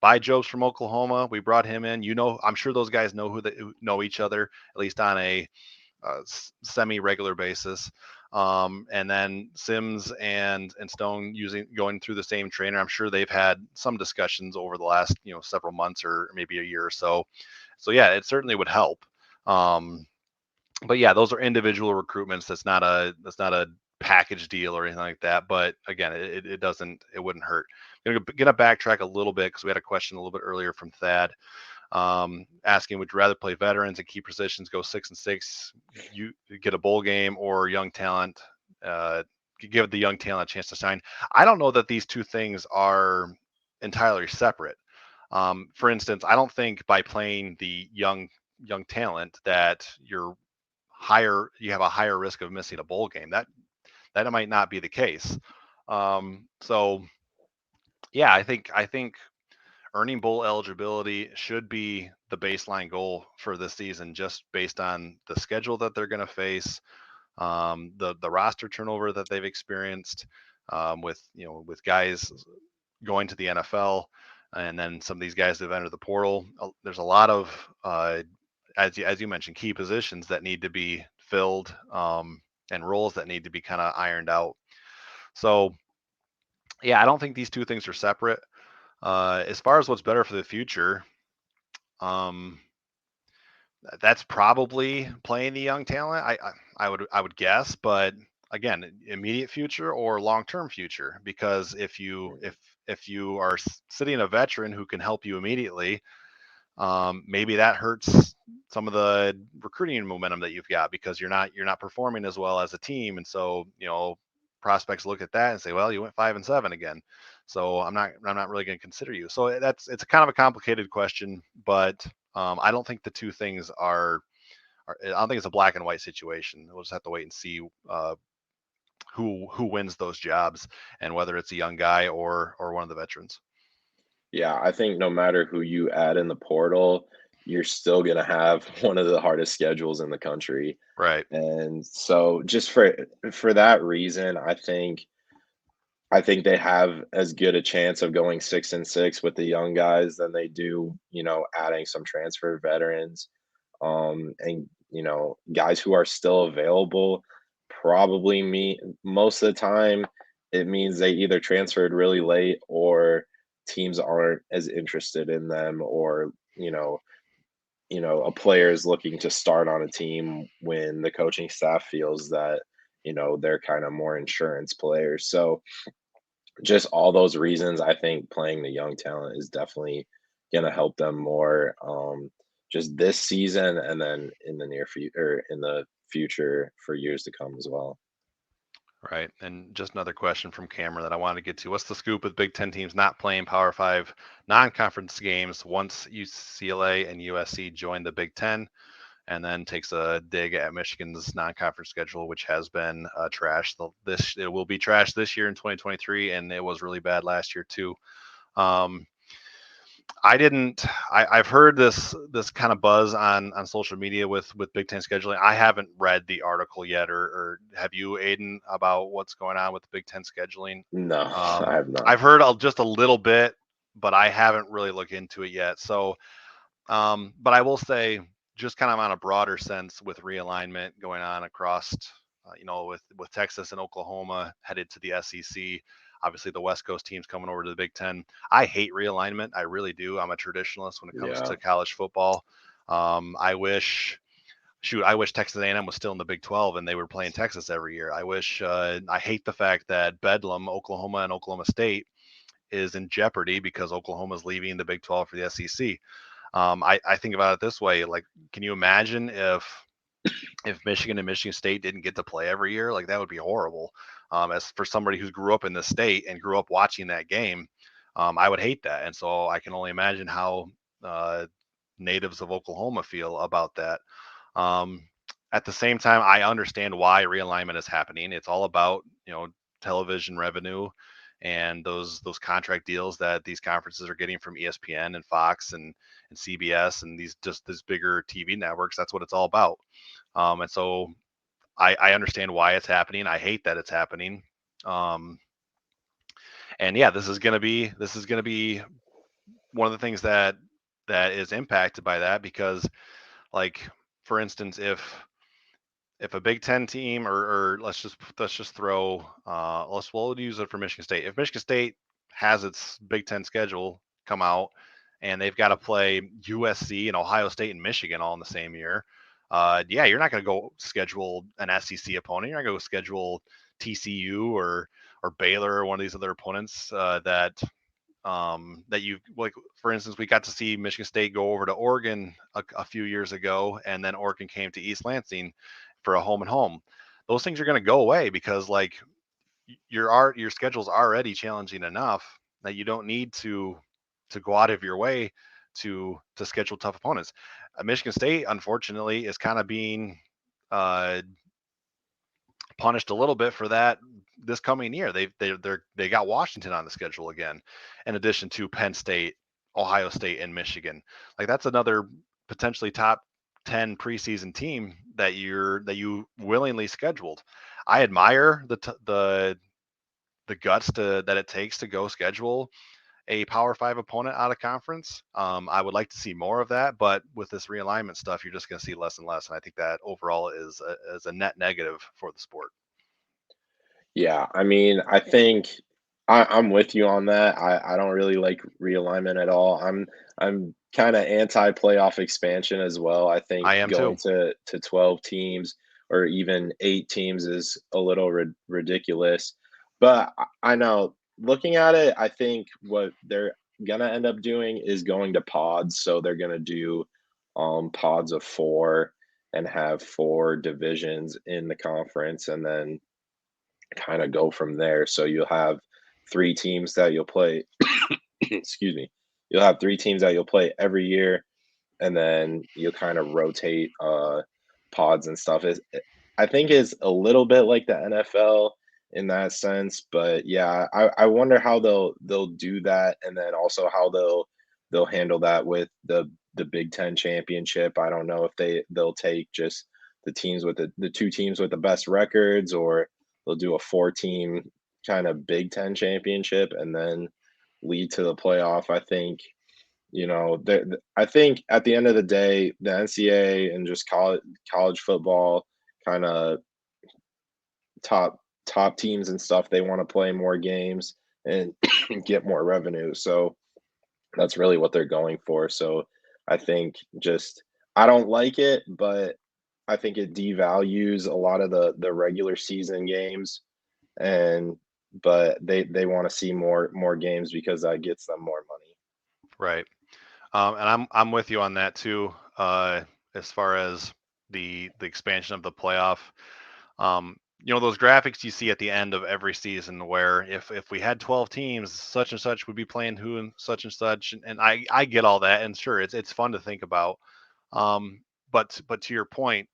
buy Jobs from Oklahoma. We brought him in. I'm sure those guys know who know each other, at least on a semi-regular basis. And then Sims and Stone going through the same trainer. I'm sure they've had some discussions over the last several months or maybe a year or so. So yeah, it certainly would help. Um, but yeah, those are individual recruitments. That's not a package deal or anything like that. But again, it wouldn't hurt. I'm gonna backtrack a little bit because we had a question a little bit earlier from Thad, asking, would you rather play veterans and key positions, go 6-6, you get a bowl game, or young talent, uh, give the young talent a chance to shine? I don't know that these two things are entirely separate. For instance, I don't think by playing the young talent that you have a higher risk of missing a bowl game. That might not be the case. So yeah, I think earning bowl eligibility should be the baseline goal for this season, just based on the schedule that they're going to face, the roster turnover that they've experienced, with guys going to the NFL, and then some of these guys that have entered the portal. There's a lot of as you mentioned, key positions that need to be filled, and roles that need to be kind of ironed out. So yeah, I don't think these two things are separate. As far as what's better for the future, um, that's probably playing the young talent. I would guess, but again, immediate future or long term future, because if you are sitting a veteran who can help you immediately, maybe that hurts some of the recruiting momentum that you've got because you're not performing as well as a team, and so prospects look at that and say, well, you went 5-7 again, so I'm not really going to consider you. So it's a kind of a complicated question, but I don't think the two things are. I don't think it's a black and white situation. We'll just have to wait and see who wins those jobs, and whether it's a young guy or one of the veterans. Yeah, I think no matter who you add in the portal, you're still going to have one of the hardest schedules in the country. Right. And so just for that reason, I think they have as good a chance of going 6-6 with the young guys than they do, adding some transfer veterans. And guys who are still available probably most of the time it means they either transferred really late or teams aren't as interested in them, or a player is looking to start on a team when the coaching staff feels that they're kind of more insurance players. So just all those reasons, I think playing the young talent is definitely going to help them more, just this season, and then in the near future, in the future for years to come as well. Right. And just another question from Cameron that I wanted to get to. What's the scoop with Big Ten teams not playing Power Five non-conference games once UCLA and USC join the Big Ten? And then takes a dig at Michigan's non-conference schedule, which has been trash. It will be trash this year in 2023, and it was really bad last year too. Um, I didn't. I've heard this kind of buzz on social media with Big Ten scheduling. I haven't read the article yet, or have you, Aiden, about what's going on with the Big Ten scheduling? No, I have not. I've heard just a little bit, but I haven't really looked into it yet. So, but I will say, just kind of on a broader sense, with realignment going on across, with Texas and Oklahoma headed to the SEC. Obviously, the West Coast teams coming over to the Big Ten. I hate realignment. I really do. I'm a traditionalist when it comes Yeah. to college football. I wish Texas A&M was still in the Big 12 and they were playing Texas every year. I hate the fact that Bedlam, Oklahoma and Oklahoma State is in jeopardy because Oklahoma's leaving the Big 12 for the SEC. I think about it this way: like, can you imagine if Michigan and Michigan State didn't get to play every year? Like, that would be horrible. As for somebody who grew up in the state and grew up watching that game, I would hate that. And so I can only imagine how natives of Oklahoma feel about that. Um, at the same time, I understand why realignment is happening. It's all about television revenue and those contract deals that these conferences are getting from ESPN and Fox and CBS and these bigger TV networks. That's what it's all about. And so I understand why it's happening. I hate that it's happening. Um, and yeah, this is gonna be one of the things that is impacted by that, because, like, for instance, if a Big Ten team, or let's just throw we'll use it for Michigan State. If Michigan State has its Big Ten schedule come out and they've got to play USC and Ohio State and Michigan all in the same year, yeah, you're not going to go schedule an SEC opponent. You're not going to go schedule TCU or Baylor or one of these other opponents that you like. For instance, we got to see Michigan State go over to Oregon a few years ago, and then Oregon came to East Lansing for a home and home. Those things are going to go away because, like, your schedule's already challenging enough that you don't need to go out of your way to schedule tough opponents. Michigan State, unfortunately, is kind of being uh, punished a little bit for that this coming year. They got Washington on the schedule again, in addition to Penn State, Ohio State, and Michigan. Like, that's another potentially top 10 preseason team that you willingly scheduled. I admire the guts that it takes to go schedule a Power Five opponent out of conference. I would like to see more of that, but with this realignment stuff, you're just going to see less and less. And I think that overall is a net negative for the sport. Yeah, I mean, I think I'm with you on that. I don't really like realignment at all. I'm kind of anti-playoff expansion as well. I think I am going too. to 12 teams or even 8 teams is a little ridiculous. But I know, looking at it, I think what they're gonna end up doing is going to pods. So they're gonna do pods of 4 and have 4 divisions in the conference, and then kind of go from there. So you'll have 3 teams that you'll play. Excuse me. You'll have 3 teams that you'll play every year, and then you'll kind of rotate pods and stuff. I think is a little bit like the NFL in that sense. But yeah, I wonder how they'll do that, and then also how they'll handle that with the Big Ten championship. I don't know if they'll take just the teams with the two teams with the best records, or they'll do a 4-team kind of Big Ten championship and then lead to the playoff. I think, I think at the end of the day, the NCAA and just college football kind of top top teams and stuff, they want to play more games and get more revenue. So that's really what they're going for. So I think just I don't like it, but I think it devalues a lot of the regular season games, and but they want to see more games because that gets them more money. Right. And I'm with you on that too. As far as the expansion of the playoff, those graphics you see at the end of every season, where if we had 12 teams, such and such would be playing who and such, and I get all that, and sure, it's fun to think about. But to your point,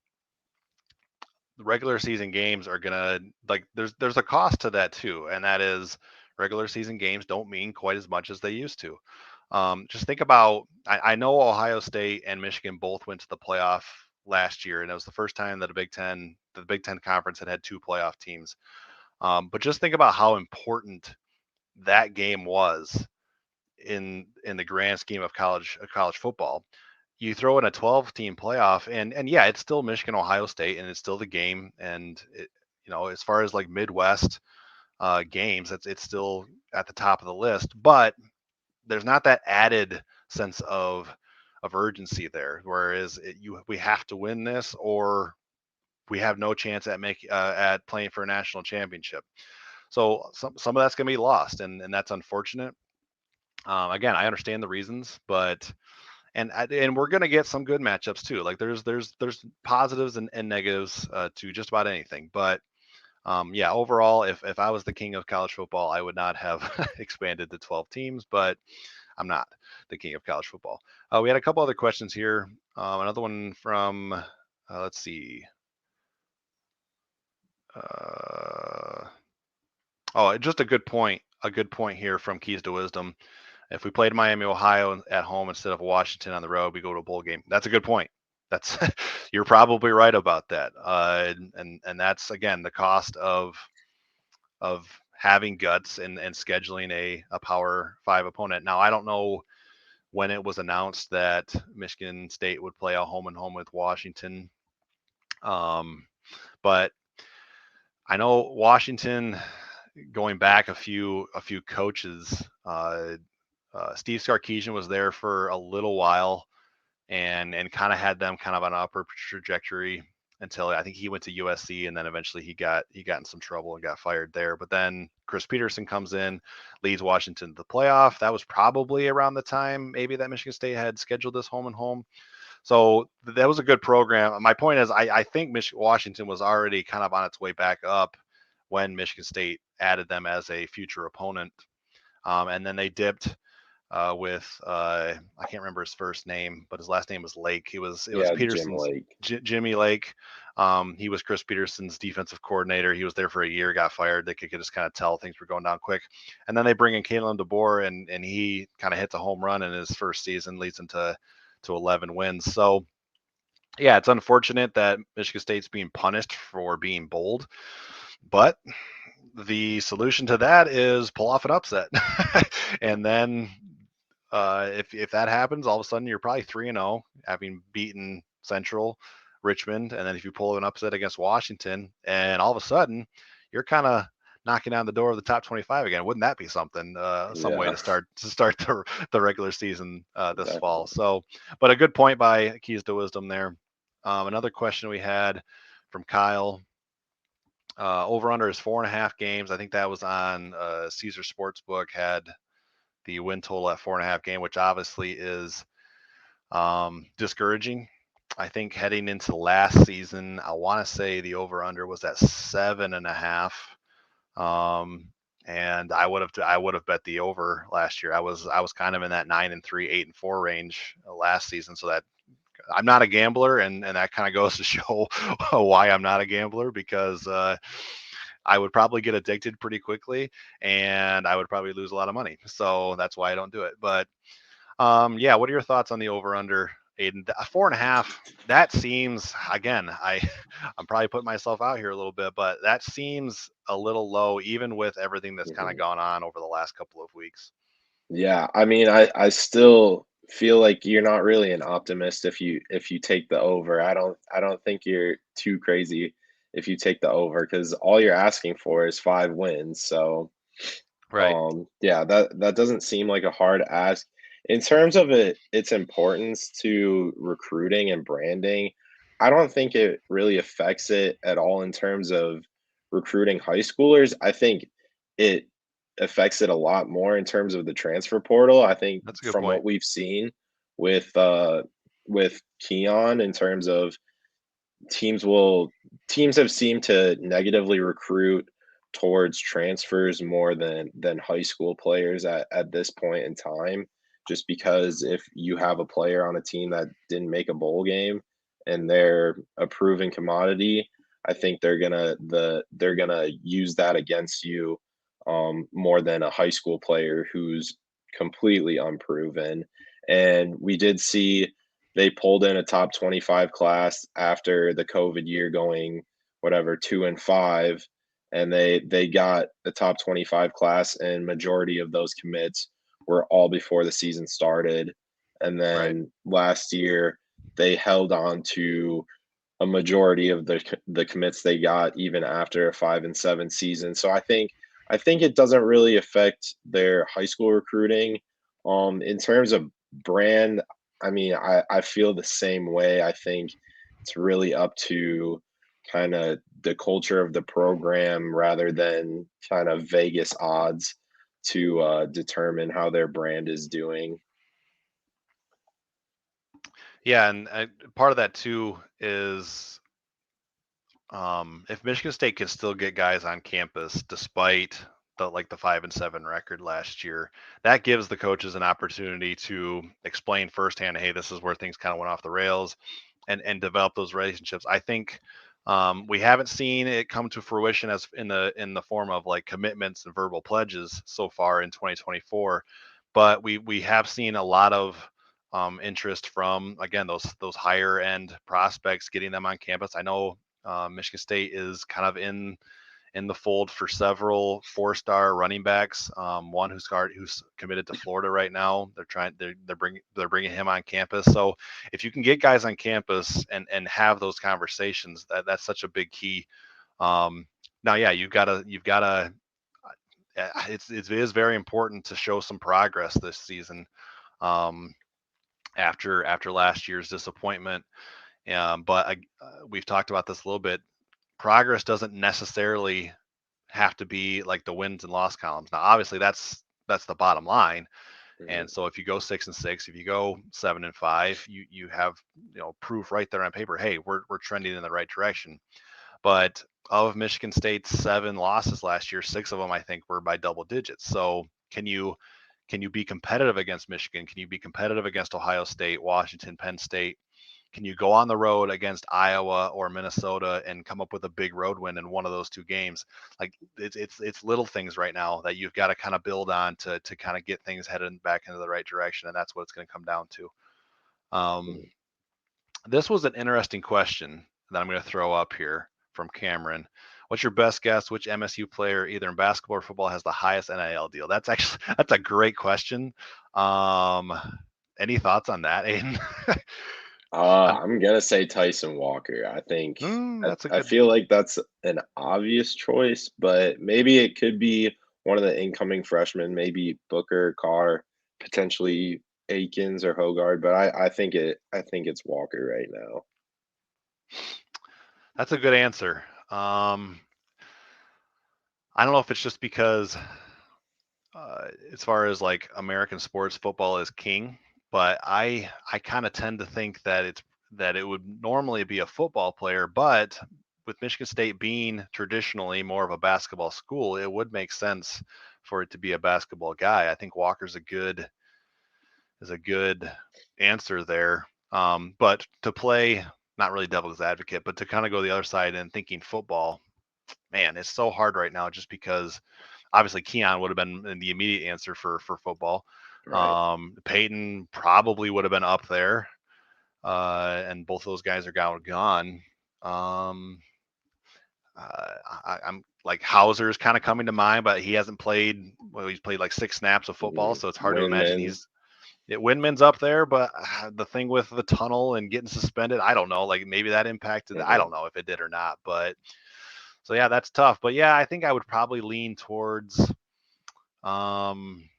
the regular season games are gonna, like, there's a cost to that too, and that is regular season games don't mean quite as much as they used to. Just think about, I know Ohio State and Michigan both went to the playoff last year, and it was the first time that the Big Ten conference had two playoff teams. But just think about how important that game was in the grand scheme of college football. You throw in a 12-team playoff, and yeah, it's still Michigan Ohio State, and it's still the game, and as far as like Midwest games, it's still at the top of the list, but there's not that added sense of urgency there. Whereas we have to win this, or we have no chance at playing for a national championship. So some of that's going to be lost, and that's unfortunate. Again, I understand the reasons, but and we're going to get some good matchups too. Like there's positives and negatives to just about anything, but yeah, overall, if I was the king of college football, I would not have expanded to 12 teams, but I'm not the king of college football. We had a couple other questions here. Another one from, let's see. Oh, just a good point. A good point here from Keys to Wisdom. If we played Miami, Ohio at home instead of Washington on the road, we go to a bowl game. That's a good point. That's you're probably right about that. And that's again the cost of having guts and scheduling a Power 5 opponent. Now I don't know when it was announced that Michigan State would play a home and home with Washington. But I know Washington, going back a few coaches, Steve Sarkisian was there for a little while and kind of had them kind of on an upper trajectory until I think he went to USC, and then eventually he got in some trouble and got fired there. But then Chris Peterson comes in, leads Washington to the playoff. That was probably around the time maybe that Michigan State had scheduled this home and home. So that was a good program. My point is, I think Washington was already kind of on its way back up when Michigan State added them as a future opponent. And then they dipped with I can't remember his first name, but his last name was Lake. It was Jim Peterson's Lake. Jimmy Lake. He was Chris Peterson's defensive coordinator. He was there for a year, got fired. They could just kind of tell things were going down quick. And then they bring in Kalen DeBoer, and he kind of hits a home run in his first season, leads them to 11 wins. So yeah, it's unfortunate that Michigan State's being punished for being bold, but the solution to that is pull off an upset. And then if that happens, all of a sudden you're probably 3-0, having beaten Central, Richmond, and then if you pull an upset against Washington, and all of a sudden you're kind of knocking down the door of the top 25 again. Wouldn't that be something? Some way Yeah, to start the regular season this fall. definitely. So, but a good point by Keys to Wisdom there. Another question we had from Kyle. Over under is 4.5 games. I think that was on Caesar Sportsbook, had the win total at 4.5 game, which obviously is discouraging. I think heading into last season, I want to say the over under was at 7.5. And I would have bet the over last year. I was kind of in that 9-3, 8-4 range last season. So that I'm not a gambler, and that kind of goes to show why I'm not a gambler, because I would probably get addicted pretty quickly, and I would probably lose a lot of money. So that's why I don't do it. But yeah, what are your thoughts on the over under, Aiden? 4.5. That seems, again, I'm probably putting myself out here a little bit, but that seems a little low, even with everything that's kind of Mhm. gone on over the last couple of weeks. Yeah, I mean, I still feel like you're not really an optimist if you take the over. I don't think you're too crazy if you take the over because all you're asking for is 5 wins. So Right. yeah, that doesn't seem like a hard ask. In terms of its importance to recruiting and branding, I don't think it really affects it at all in terms of recruiting high schoolers. I think it affects it a lot more in terms of the transfer portal. I think That's a good from point. what we've seen with uh with Keon in terms of teams will teams have seemed to negatively recruit towards transfers more than high school players at this point in time, just because if you have a player on a team that didn't make a bowl game and they're a proven commodity, I think they're gonna use that against you more than a high school player who's completely unproven. And we did see they pulled in a top 25 class after the COVID year going whatever 2-5, and they got the top 25 class, and majority of those commits were all before the season started. And Right. then last year they held on to a majority of the commits they got even after a 5-7 season. So I think it doesn't really affect their high school recruiting. In terms of brand, I mean, I feel the same way. I think it's really up to kind of the culture of the program rather than kind of Vegas odds to determine how their brand is doing. Yeah, and part of that too is if Michigan State can still get guys on campus despite the 5-7 record last year, that gives the coaches an opportunity to explain firsthand, hey, this is where things kind of went off the rails, and develop those relationships. I think we haven't seen it come to fruition as in the form of like commitments and verbal pledges so far in 2024, but we have seen a lot of interest from, again, those higher end prospects, getting them on campus. I know Michigan State is kind of in the fold for several 4-star running backs. One who's committed to Florida right now. They're bringing him on campus. So if you can get guys on campus and have those conversations, that's such a big key. Now, yeah, you've gotta. It is very important to show some progress this season. Um, after last year's disappointment, but we've talked about this a little bit. Progress doesn't necessarily have to be like the wins and loss columns. Now, obviously, that's the bottom line. Mhm. And so, if you go 6-6, if you go 7-5, you have proof right there on paper. Hey, we're trending in the right direction. But of Michigan State's 7 losses last year, 6 of them I think were by double digits. So can you be competitive against Michigan? Can you be competitive against Ohio State, Washington, Penn State? Can you go on the road against Iowa or Minnesota and come up with a big road win in one of those two games? Like it's little things right now that you've got to kind of build on to kind of get things headed back into the right direction, and that's what it's going to come down to. Um, Mhm. this was an interesting question that I'm going to throw up here from Cameron. What's your best guess? Which MSU player, either in basketball or football, has the highest NIL deal? That's a great question. Um, any thoughts on that, Aiden? I'm gonna say Tyson Walker. I think That's a I good. feel like that's an obvious choice, but maybe it could be one of the incoming freshmen, maybe Booker, Carr, potentially Akins or Hogard. But I think it's Walker right now. That's a good answer. I don't know if it's just because, as far as like American sports, football is king, but I kind of tend to think that it would normally be a football player, but with Michigan State being traditionally more of a basketball school, it would make sense for it to be a basketball guy. I think Walker's a good answer there. But to play, not really devil's advocate, but to kind of go the other side and thinking football, man, it's so hard right now just because obviously Keon would have been the immediate answer for football. Right. Payton probably would have been up there, and both those guys are gone. Um, I'm like Hauser's kind of coming to mind, but he hasn't played. Well, he's played like 6 snaps of football, so it's hard to imagine Windman. he's. Windman's up there, but the thing with the tunnel and getting suspended, I don't know. Like maybe that impacted. I Hmm. don't know if it did or not, but so yeah, that's tough. But yeah, I think I would probably lean towards. Um,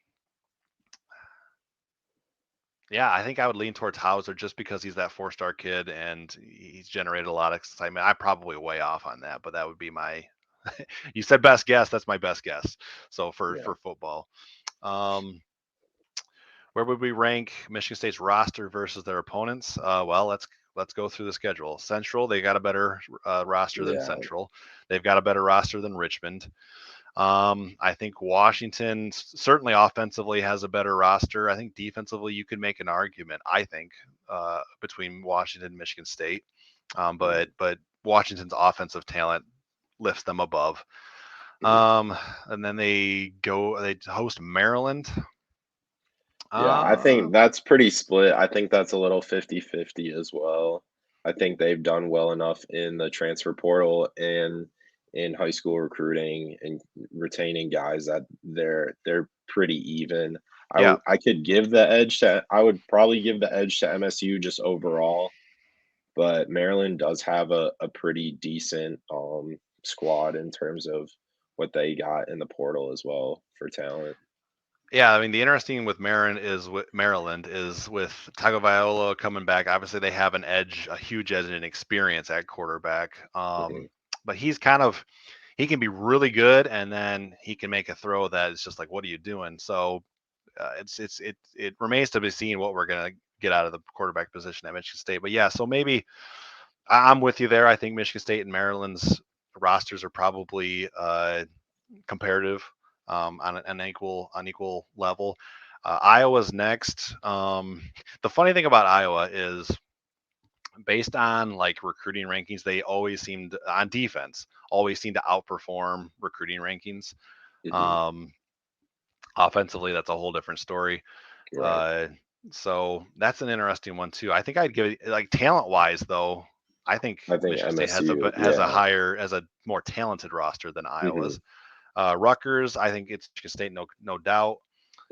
Yeah, I think I would lean towards Hauser just because he's that 4-star kid and he's generated a lot of excitement. I'm probably way off on that, but that would be my. You said best guess. That's my best guess. So Yeah. for football, um, where would we rank Michigan State's roster versus their opponents? Well, let's go through the schedule. Central, they got a better roster than Yeah. Central. They've got a better roster than Richmond. I think Washington certainly offensively has a better roster. I think defensively you could make an argument. I think between Washington and Michigan State, but Washington's offensive talent lifts them above. Mhm. And then they host Maryland. Yeah, I Uh, think that's pretty split. I think that's a little 50-50 as well. I think they've done well enough in the transfer portal and in high school recruiting and retaining guys that they're pretty even. yeah, I could give the edge to I would probably give the edge to MSU just overall, but Maryland does have a pretty decent squad in terms of what they got in the portal as well for talent. yeah. I mean, the interesting with Maryland is with Tagovailoa coming back. Obviously, they have a huge edge in experience at quarterback. Mhm. But he can be really good, and then he can make a throw that is just like, what are you doing? So it remains to be seen what we're gonna get out of the quarterback position at Michigan State. But yeah, so maybe I'm with you there. I think Michigan State and Maryland's rosters are probably comparative on an equal level. Iowa's next. The funny thing about Iowa is based on like recruiting rankings, they always seemed on defense always seem to outperform recruiting rankings. Mhm. Um, Offensively, that's a whole different story. Right. Uh, so that's an interesting one too. I think I'd give it like talent wise though. I think I think Michigan State MSU, yeah. has a more talented roster than Mhm. Iowa's. Rutgers, I think it's Michigan State, no doubt.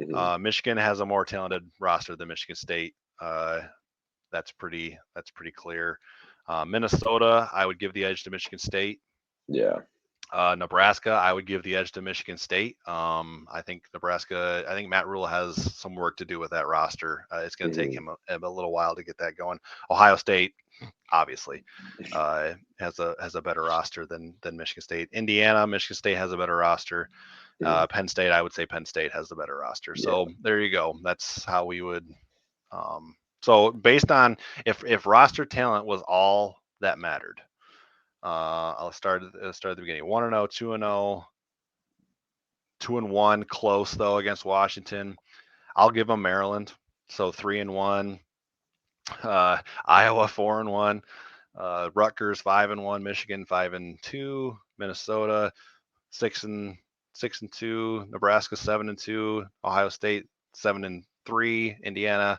Mhm. Michigan has a more talented roster than Michigan State. That's pretty clear. Minnesota, I would give the edge to Michigan State. Yeah. Nebraska, I would give the edge to Michigan State. I think Matt Rule has some work to do with that roster. It's going to take Mhm. him a little while to get that going. Ohio State, obviously, has a better roster than Michigan State. Indiana, Michigan State has a better roster. Mhm. Penn State, I would say Penn State has the better roster. So Yeah. there you go. That's how we would. So based on if roster talent was all that mattered, start at the beginning. 1-0, 2-0, 2-1, close though against Washington. I'll give them Maryland. So 3-1. Iowa 4-1. Rutgers 5-1. Michigan 5-2. Minnesota 6-2. Nebraska 7-2. Ohio State 7-3. Indiana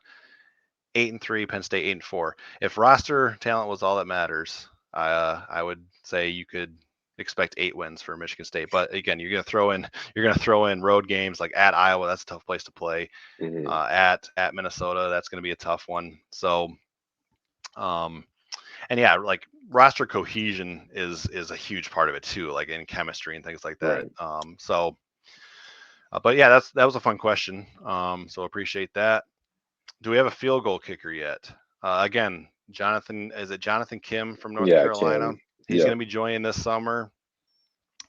8-3. Penn State 8-4. If roster talent was all that matters, I would say you could expect 8 wins for Michigan State. But again, you're gonna throw in road games like at Iowa. That's a tough place to play. Mhm. At Minnesota, that's going to be a tough one. So, um, and yeah, like roster cohesion is a huge part of it too, like in chemistry and things like that. Right. But yeah, that was a fun question. So appreciate that. Do we have a field goal kicker yet? Again, Jonathan Kim from North Yeah, Carolina? Kim. He's Yep. going to be joining this summer.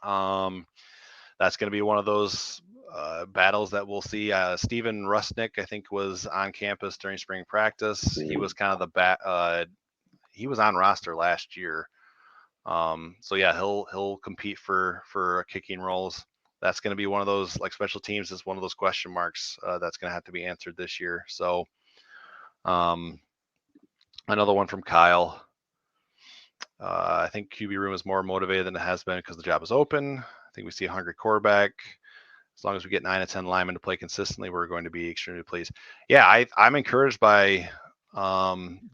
Um, that's going to be one of those battles that we'll see. Steven Rusnick, I think, was on campus during spring practice. He Mhm. was kind of the bat. He was on roster last year. So yeah, he'll compete for kicking roles. That's going to be one of those like special teams is one of those question marks that's going to have to be answered this year. So um, another one from Kyle. I think QB room is more motivated than it has been because the job is open. I think we see a hungry quarterback. As long as we get 9 to 10 linemen to play consistently, we're going to be extremely pleased. Yeah, I'm encouraged by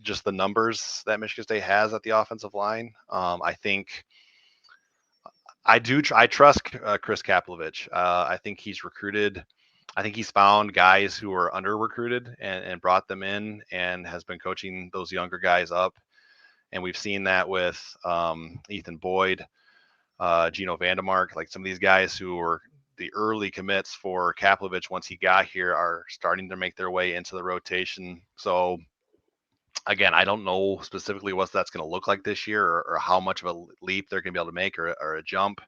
just the numbers that Michigan State has at the offensive line. I think I trust Chris Kaplovich. I think he's recruited. I think he's found guys who are under recruited and brought them in and has been coaching those younger guys up. And we've seen that with Ethan Boyd, Gino Vandemark, like some of these guys who were the early commits for Kaplovich once he got here are starting to make their way into the rotation. So again, I don't know specifically what that's going to look like this year or how much of a leap they're going to be able to make or a jump.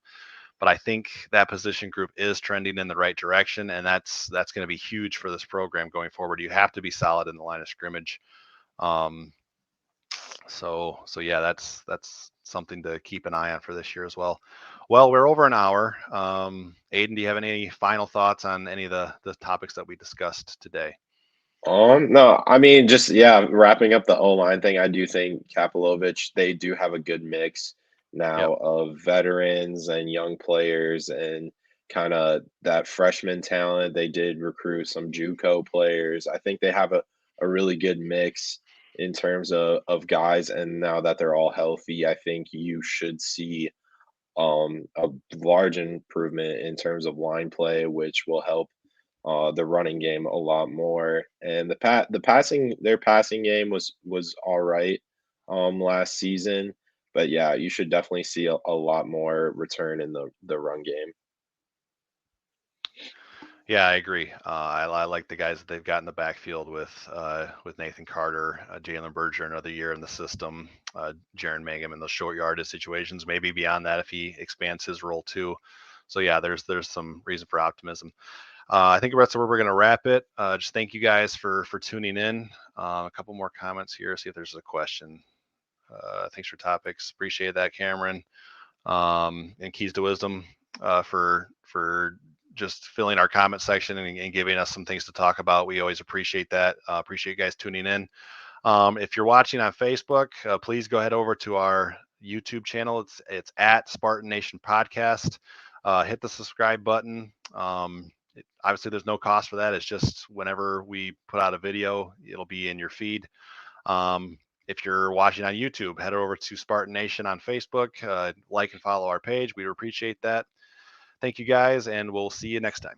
But I think that position group is trending in the right direction, and that's going to be huge for this program going forward. You have to be solid in the line of scrimmage. Um, so yeah, that's something to keep an eye on for this year as well. Well, we're over an hour. Aiden, do you have any final thoughts on any of the topics that we discussed today? No, I mean, just yeah, wrapping up the O line thing, I do think Kapilovic, they do have a good mix Yep. now of veterans and young players and kind of that freshman talent. They did recruit some JUCO players. I think they have a really good mix in terms of guys. And now that they're all healthy, I think you should see a large improvement in terms of line play, which will help the running game a lot more. And the passing their passing game was all right last season, but yeah, you should definitely see a lot more return in the run game. Yeah, I agree. I like the guys that they've got in the backfield with Nathan Carter, Jalen Berger another year in the system, Jaron Mangum in those short yardage situations. Maybe beyond that if he expands his role too. So yeah, there's some reason for optimism. I think that's where we're going to wrap it. Just thank you guys for tuning in. A couple more comments here. See if there's a question. Thanks for topics. Appreciate that, Cameron. And Keys to Wisdom for just filling our comment section and giving us some things to talk about. We always appreciate that. Appreciate you guys tuning in. If you're watching on Facebook, please go ahead over to our YouTube channel. It's at Spartan Nation Podcast. Hit the subscribe button. Obviously, there's no cost for that. It's just whenever we put out a video, it'll be in your feed. Um, if you're watching on YouTube, head over to Spartan Nation on Facebook, like and follow our page. We appreciate that. Thank you guys, and we'll see you next time.